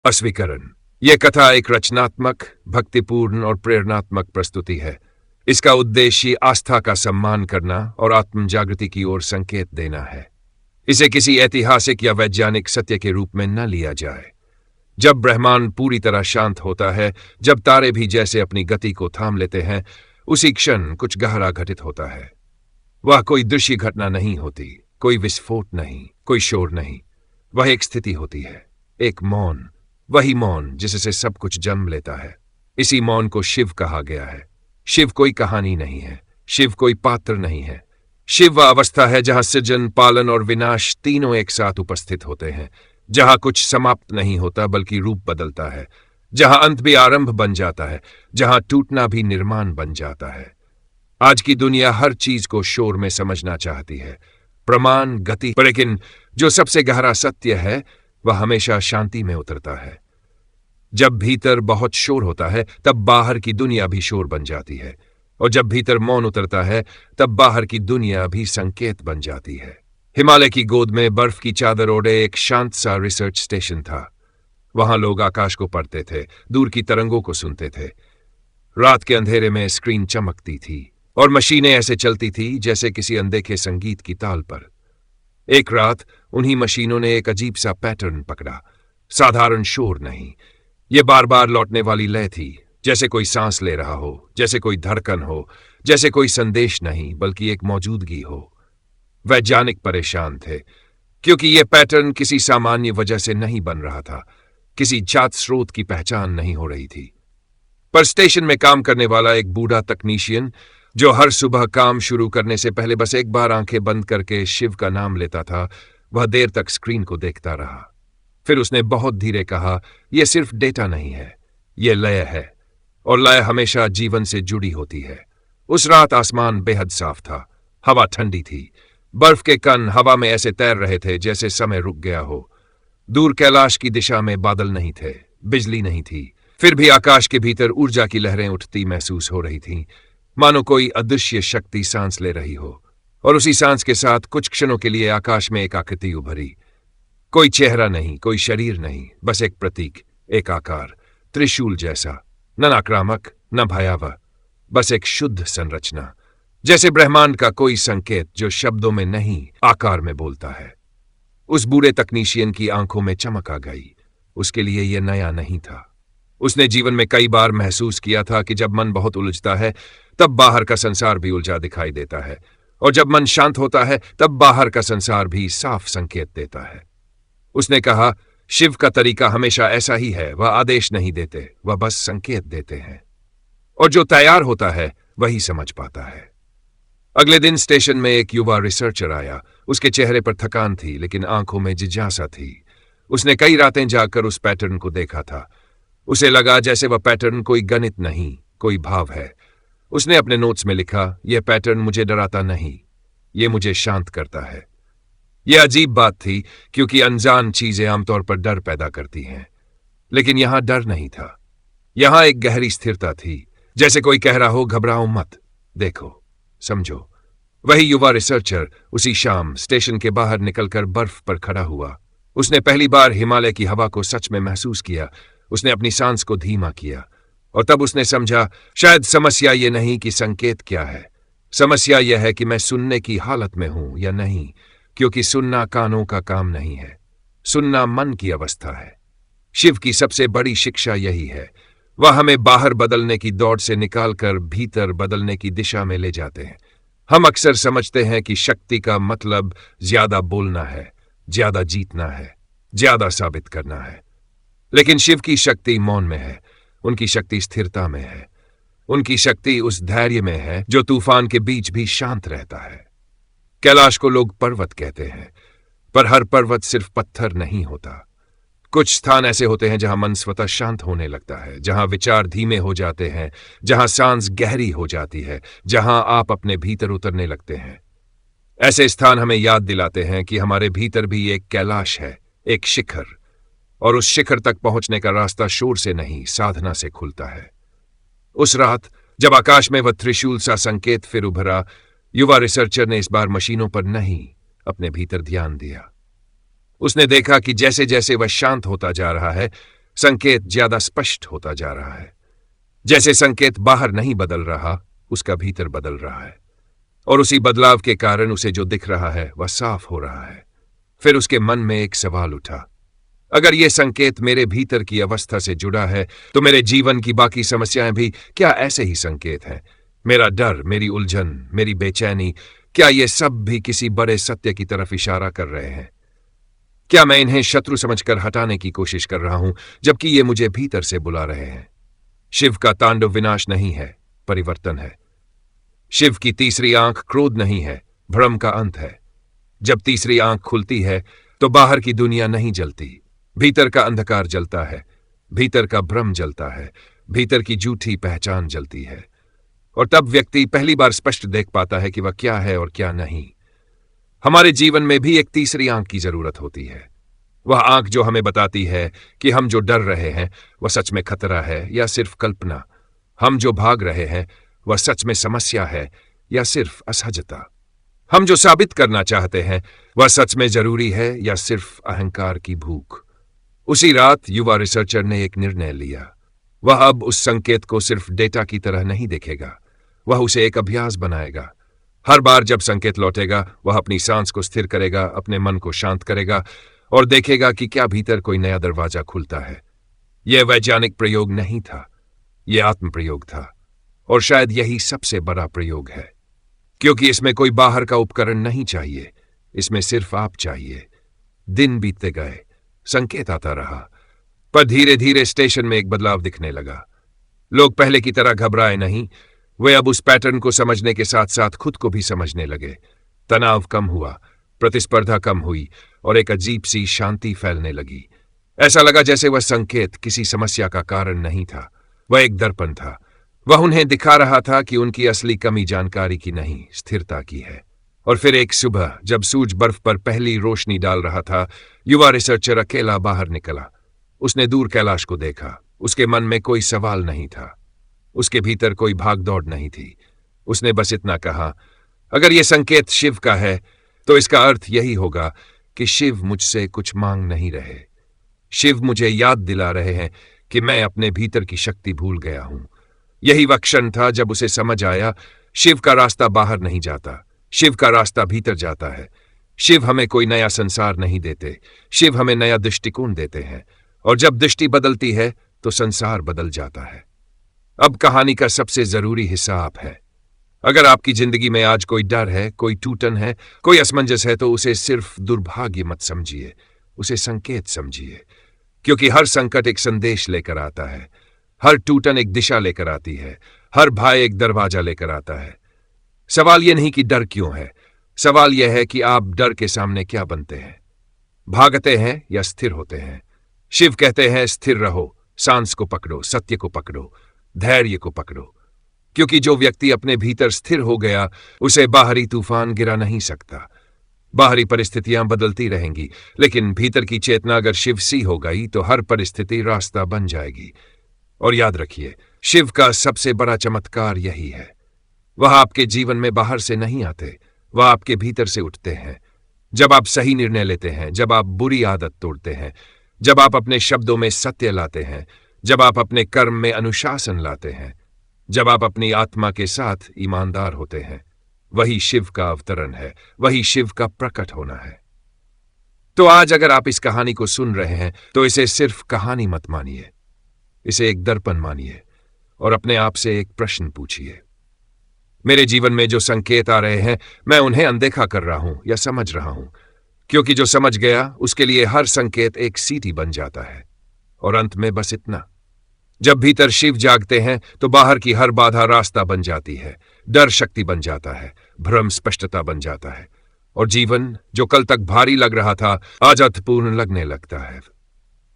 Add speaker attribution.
Speaker 1: अस्वीकरण। यह कथा एक रचनात्मक, भक्तिपूर्ण और प्रेरणात्मक प्रस्तुति है। इसका उद्देश्य आस्था का सम्मान करना और आत्म जागृति की ओर संकेत देना है। इसे किसी ऐतिहासिक या वैज्ञानिक सत्य के रूप में न लिया जाए। जब ब्रह्मांड पूरी तरह शांत होता है, जब तारे भी जैसे अपनी गति को थाम लेते हैं, उसी क्षण कुछ गहरा घटित होता है। वह कोई दृश्य घटना नहीं होती, कोई विस्फोट नहीं, कोई शोर नहीं। वह एक स्थिति होती है, एक मौन, वही मौन जिससे सब कुछ जन्म लेता है। इसी मौन को शिव कहा गया है। शिव कोई कहानी नहीं है, शिव कोई पात्र नहीं है। शिव वह अवस्था है जहां सृजन, पालन और विनाश तीनों एक साथ उपस्थित होते हैं, जहां कुछ समाप्त नहीं होता बल्कि रूप बदलता है, जहां अंत भी आरंभ बन जाता है, जहां टूटना भी निर्माण बन जाता है। आज की दुनिया हर चीज को शोर में समझना चाहती है, प्रमाण, गति, लेकिन जो सबसे गहरा सत्य है वह हमेशा शांति में उतरता है। जब भीतर बहुत शोर होता है तब बाहर की दुनिया भी शोर बन जाती है, और जब भीतर मौन उतरता है तब बाहर की दुनिया भी संकेत बन जाती है। हिमालय की गोद में बर्फ की चादर ओढ़े एक शांत सा रिसर्च स्टेशन था। वहां लोग आकाश को पढ़ते थे, दूर की तरंगों को सुनते थे। रात के अंधेरे में स्क्रीन चमकती थी और मशीनें ऐसे चलती थी जैसे किसी अनदेखे संगीत की ताल पर। एक रात उन्हीं मशीनों ने एक अजीब सा पैटर्न पकड़ा। साधारण शोर नहीं, ये बार बार लौटने वाली लय थी, जैसे कोई सांस ले रहा हो, जैसे कोई धड़कन हो, जैसे कोई संदेश नहीं बल्कि एक मौजूदगी हो। वैज्ञानिक परेशान थे, क्योंकि यह पैटर्न किसी सामान्य वजह से नहीं बन रहा था, किसी जात स्रोत की पहचान नहीं हो रही थी। पर स्टेशन में काम करने वाला एक बूढ़ा तकनीशियन, जो हर सुबह काम शुरू करने से पहले बस एक बार आंखें बंद करके शिव का नाम लेता था, वह देर तक स्क्रीन को देखता रहा। फिर उसने बहुत धीरे कहा, यह सिर्फ डेटा नहीं है, यह लय है, और लय हमेशा जीवन से जुड़ी होती है। उस रात आसमान बेहद साफ था, हवा ठंडी थी, बर्फ के कण हवा में ऐसे तैर रहे थे जैसे समय रुक गया हो। दूर कैलाश की दिशा में बादल नहीं थे, बिजली नहीं थी, फिर भी आकाश के भीतर ऊर्जा की लहरें उठती महसूस हो रही थीं, मानो कोई अदृश्य शक्ति सांस ले रही हो। और उसी सांस के साथ कुछ क्षणों के लिए आकाश में एक आकृति उभरी। कोई चेहरा नहीं, कोई शरीर नहीं, बस एक प्रतीक, एक आकार, त्रिशूल जैसा, न आक्रामक न भयावह, बस एक शुद्ध संरचना, जैसे ब्रह्मांड का कोई संकेत जो शब्दों में नहीं, आकार में बोलता है। उस बूढ़े तकनीशियन की आंखों में चमक आ गई। उसके लिए यह नया नहीं था। उसने जीवन में कई बार महसूस किया था कि जब मन बहुत उलझता है तब बाहर का संसार भी उलझा दिखाई देता है, और जब मन शांत होता है तब बाहर का संसार भी साफ संकेत देता है। उसने कहा, शिव का तरीका हमेशा ऐसा ही है, वह आदेश नहीं देते, वह बस संकेत देते हैं, और जो तैयार होता है वही समझ पाता है। अगले दिन स्टेशन में एक युवा रिसर्चर आया। उसके चेहरे पर थकान थी, लेकिन आंखों में जिज्ञासा थी। उसने कई रातें जाकर उस पैटर्न को देखा था। उसे लगा जैसे वह पैटर्न कोई गणित नहीं, कोई भाव है। उसने अपने नोट्स में लिखा, यह पैटर्न मुझे डराता नहीं, यह मुझे शांत करता है। यह अजीब बात थी, क्योंकि अनजान चीजें आमतौर पर डर पैदा करती हैं, लेकिन यहां डर नहीं था। यहां एक गहरी स्थिरता थी, जैसे कोई कह रहा हो, घबराओ मत, देखो, समझो। वही युवा रिसर्चर उसी शाम स्टेशन के बाहर निकलकर बर्फ पर खड़ा हुआ। उसने पहली बार हिमालय की हवा को सच में महसूस किया। उसने अपनी सांस को धीमा किया, और तब उसने समझा, शायद समस्या यह नहीं कि संकेत क्या है, समस्या यह है कि मैं सुनने की हालत में हूं या नहीं, क्योंकि सुनना कानों का काम नहीं है, सुनना मन की अवस्था है। शिव की सबसे बड़ी शिक्षा यही है। वह हमें बाहर बदलने की दौड़ से निकालकर भीतर बदलने की दिशा में ले जाते हैं। हम अक्सर समझते हैं कि शक्ति का मतलब ज्यादा बोलना है, ज्यादा जीतना है, ज्यादा साबित करना है, लेकिन शिव की शक्ति मौन में है, उनकी शक्ति स्थिरता में है, उनकी शक्ति उस धैर्य में है जो तूफान के बीच भी शांत रहता है। कैलाश को लोग पर्वत कहते हैं, पर हर पर्वत सिर्फ पत्थर नहीं होता। कुछ स्थान ऐसे होते हैं जहां मन स्वतः शांत होने लगता है, जहां विचार धीमे हो जाते हैं, जहां सांस गहरी हो जाती है, जहां आप अपने भीतर उतरने लगते हैं। ऐसे स्थान हमें याद दिलाते हैं कि हमारे भीतर भी एक कैलाश है, एक शिखर, और उस शिखर तक पहुंचने का रास्ता शोर से नहीं, साधना से खुलता है। उस रात जब आकाश में वह त्रिशूल सा संकेत फिर उभरा, युवा रिसर्चर ने इस बार मशीनों पर नहीं, अपने भीतर ध्यान दिया। उसने देखा कि जैसे जैसे वह शांत होता जा रहा है, संकेत ज्यादा स्पष्ट होता जा रहा है। जैसे संकेत बाहर नहीं बदल रहा, उसका भीतर बदल रहा है, और उसी बदलाव के कारण उसे जो दिख रहा है वह साफ हो रहा है। फिर उसके मन में एक सवाल उठा, अगर यह संकेत मेरे भीतर की अवस्था से जुड़ा है तो मेरे जीवन की बाकी समस्याएं भी क्या ऐसे ही संकेत हैं? मेरा डर, मेरी उलझन, मेरी बेचैनी, क्या ये सब भी किसी बड़े सत्य की तरफ इशारा कर रहे हैं? क्या मैं इन्हें शत्रु समझकर हटाने की कोशिश कर रहा हूं, जबकि ये मुझे भीतर से बुला रहे हैं? शिव का तांडव विनाश नहीं है, परिवर्तन है। शिव की तीसरी आंख क्रोध नहीं है, भ्रम का अंत है। जब तीसरी आंख खुलती है तो बाहर की दुनिया नहीं जलती, भीतर का अंधकार जलता है, भीतर का भ्रम जलता है, भीतर की झूठी पहचान जलती है। और तब व्यक्ति पहली बार स्पष्ट देख पाता है कि वह क्या है और क्या नहीं। हमारे जीवन में भी एक तीसरी आंख की जरूरत होती है, वह आंख जो हमें बताती है कि हम जो डर रहे हैं वह सच में खतरा है या सिर्फ कल्पना, हम जो भाग रहे हैं वह सच में समस्या है या सिर्फ असहजता, हम जो साबित करना चाहते हैं वह सच में जरूरी है या सिर्फ अहंकार की भूख। उसी रात युवा रिसर्चर ने एक निर्णय लिया। वह अब उस संकेत को सिर्फ डेटा की तरह नहीं देखेगा, वह उसे एक अभ्यास बनाएगा। हर बार जब संकेत लौटेगा वह अपनी सांस को स्थिर करेगा, अपने मन को शांत करेगा और देखेगा कि क्या भीतर कोई नया दरवाजा खुलता है। यह वैज्ञानिक प्रयोग नहीं था, यह आत्म प्रयोग था, और शायद यही सबसे बड़ा प्रयोग है, क्योंकि इसमें कोई बाहर का उपकरण नहीं चाहिए, इसमें सिर्फ आप चाहिए। दिन बीतते गए, संकेत आता रहा, पर धीरे धीरे स्टेशन में एक बदलाव दिखने लगा। लोग पहले की तरह घबराए नहीं, वे अब उस पैटर्न को समझने के साथ साथ खुद को भी समझने लगे। तनाव कम हुआ, प्रतिस्पर्धा कम हुई और एक अजीब सी शांति फैलने लगी। ऐसा लगा जैसे वह संकेत किसी समस्या का कारण नहीं था, वह एक दर्पण था। वह उन्हें दिखा रहा था कि उनकी असली कमी जानकारी की नहीं, स्थिरता की है। और फिर एक सुबह जब सूरज बर्फ पर पहली रोशनी डाल रहा था, युवा रिसर्चर अकेला बाहर निकला। उसने दूर कैलाश को देखा। उसके मन में कोई सवाल नहीं था, उसके भीतर कोई भागदौड़ नहीं थी। उसने बस इतना कहा, अगर यह संकेत शिव का है तो इसका अर्थ यही होगा कि शिव मुझसे कुछ मांग नहीं रहे। शिव मुझे याद दिला रहे हैं कि मैं अपने भीतर की शक्ति भूल गया हूं। यही वह क्षण था जब उसे समझ आया, शिव का रास्ता बाहर नहीं जाता, शिव का रास्ता भीतर जाता है। शिव हमें कोई नया संसार नहीं देते, शिव हमें नया दृष्टिकोण देते हैं, और जब दृष्टि बदलती है तो संसार बदल जाता है। अब कहानी का सबसे जरूरी हिस्सा आप है। अगर आपकी जिंदगी में आज कोई डर है, कोई टूटन है, कोई असमंजस है, तो उसे सिर्फ दुर्भाग्य मत समझिए, उसे संकेत समझिए, क्योंकि हर संकट एक संदेश लेकर आता है, हर टूटन एक दिशा लेकर आती है, हर भय एक दरवाजा लेकर आता है। सवाल यह नहीं कि डर क्यों है, सवाल यह है कि आप डर के सामने क्या बनते हैं, भागते हैं या स्थिर होते हैं। शिव कहते हैं, स्थिर रहो, सांस को पकड़ो, सत्य को पकड़ो, धैर्य को पकड़ो, क्योंकि जो व्यक्ति अपने भीतर स्थिर हो गया उसे बाहरी तूफान गिरा नहीं सकता। बाहरी परिस्थितियां बदलती रहेंगी, लेकिन भीतर की चेतना अगर शिव सी हो गई तो हर परिस्थिति रास्ता बन जाएगी। और याद रखिए, शिव का सबसे बड़ा चमत्कार यही है, वह आपके जीवन में बाहर से नहीं आते, वह आपके भीतर से उठते हैं। जब आप सही निर्णय लेते हैं, जब आप बुरी आदत तोड़ते हैं, जब आप अपने शब्दों में सत्य लाते हैं, जब आप अपने कर्म में अनुशासन लाते हैं, जब आप अपनी आत्मा के साथ ईमानदार होते हैं, वही शिव का अवतरण है, वही शिव का प्रकट होना है। तो आज अगर आप इस कहानी को सुन रहे हैं तो इसे सिर्फ कहानी मत मानिए, इसे एक दर्पण मानिए और अपने आप से एक प्रश्न पूछिए, मेरे जीवन में जो संकेत आ रहे हैं मैं उन्हें अनदेखा कर रहा हूं या समझ रहा हूं? क्योंकि जो समझ गया उसके लिए हर संकेत एक सीटी बन जाता है। और अंत में बस इतना, जब भीतर शिव जागते हैं तो बाहर की हर बाधा रास्ता बन जाती है, डर शक्ति बन जाता है, भ्रम स्पष्टता बन जाता है, और जीवन जो कल तक भारी लग रहा था आज अर्थपूर्ण लगने लगता है।